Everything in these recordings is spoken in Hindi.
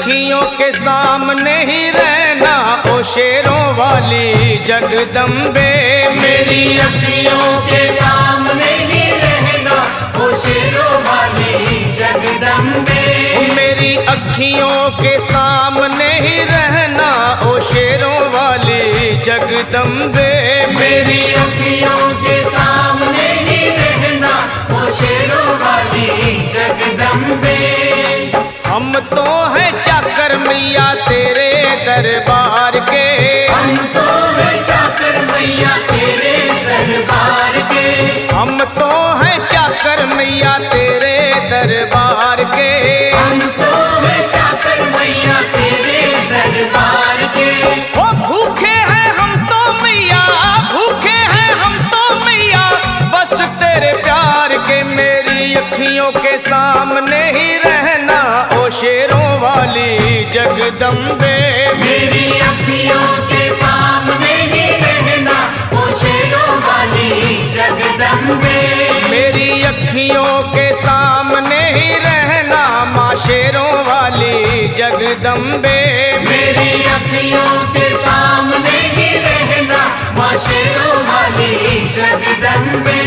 अखियों के सामने ही रहना ओ शेरों वाली जगदम्बे। मेरी अखियों के सामने ही रहना ओ शेरों वाली जगदम्बे। मेरी अखियों के सामने ही रहना ओ शेरों वाली जगदम्बे। मेरी अखियों के सामने ही रहना ओ शेरों वाली जगदम्बे। हम तो हैं चाकर मैया तेरे दरबार के। हम तो हैं चाकर मैया तेरे दरबार के। हम तो हैं चाकर मैया तेरे दरबार के। हम तो हैं चाकर मैया तेरे दरबार के। ओ भूखे हैं हम तो मैया, भूखे हैं हम तो मैया बस तेरे प्यार के। मेरी अखियों के सामने ही रहना ओ शेरों वाली जगदम्बे। मेरी अखियों के सामने ही रहना ओ शेरों वाली जगदम्बे। मेरी अखियों के सामने ही रहना माँ शेरों वाली जगदम्बे। मेरी अखियों के सामने ही रहना माँ शेरों वाली जगदम्बे।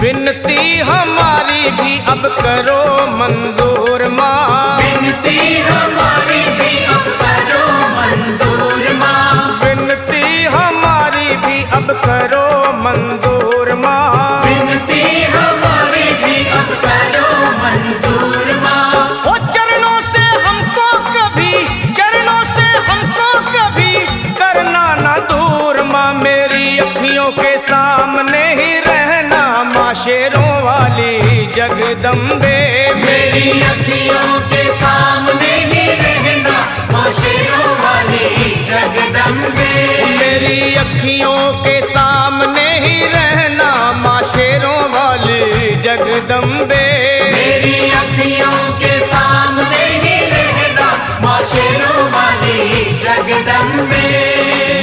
विनती हमारी भी अब करो मंजूर माँ। विनती हमारी भी अब करो मंजूर माँ। विनती हमारी भी अब करो मंजूर माँ। विनती हमारी भी अब करो मंजूर माँ। ओ चरणों से हमको कभी, चरणों से हमको कभी करना ना दूर माँ। मेरी अखियों के सामने ही रहना माँ शेरों वाली जगदम्बे। मेरी अखियों के सामने ही रहना माँ शेरों वाली जगदम्बे। मेरी अखियों के सामने ही रहना माँ शेरों वाली जगदम्बे। मेरी अखियों के सामने ही रहना माँ शेरों वाली जगदम्बे।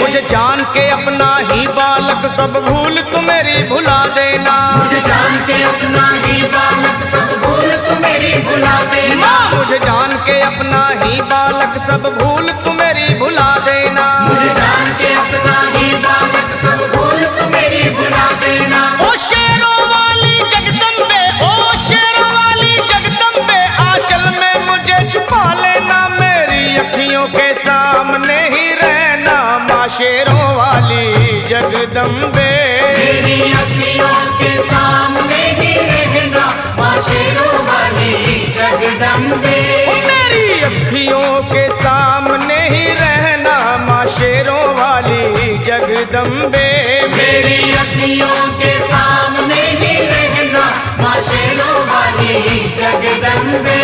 मुझे जान के अपना ही बालक सब भूल तू मेरी भुला देना। मुझे जान के अपना ही बालक सब भूल तू मेरी भुला देना। माँ मुझे जान के अपना ही बालक सब भूल तू मेरी भुला देना। मुझे जान के अपना ही बालक सब भूल तू मेरी भुला देना। ओ शेरों वाली जगदम्बे, ओ शेरों वाली जगदम्बे आंचल में मुझे छुपा लेना। मेरी अखियों के सामने ही रहना माँ शेरों वाली जगदम्बे। मेरी अखियों के सामने ही रहना माँ शेरों वाली जगदम्बे। मेरी अखियों के सामने ही रहना माँ शेरों वाली जगदम्बे। मेरी अखियों के सामने ही रहना माँ शेरों वाली जगदम्बे।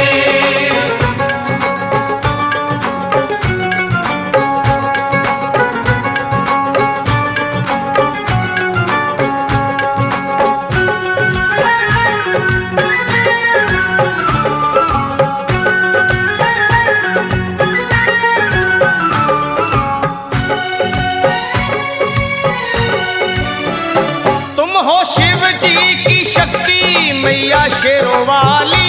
तुम हो शिव जी की शक्ति मैया शेरों वाली।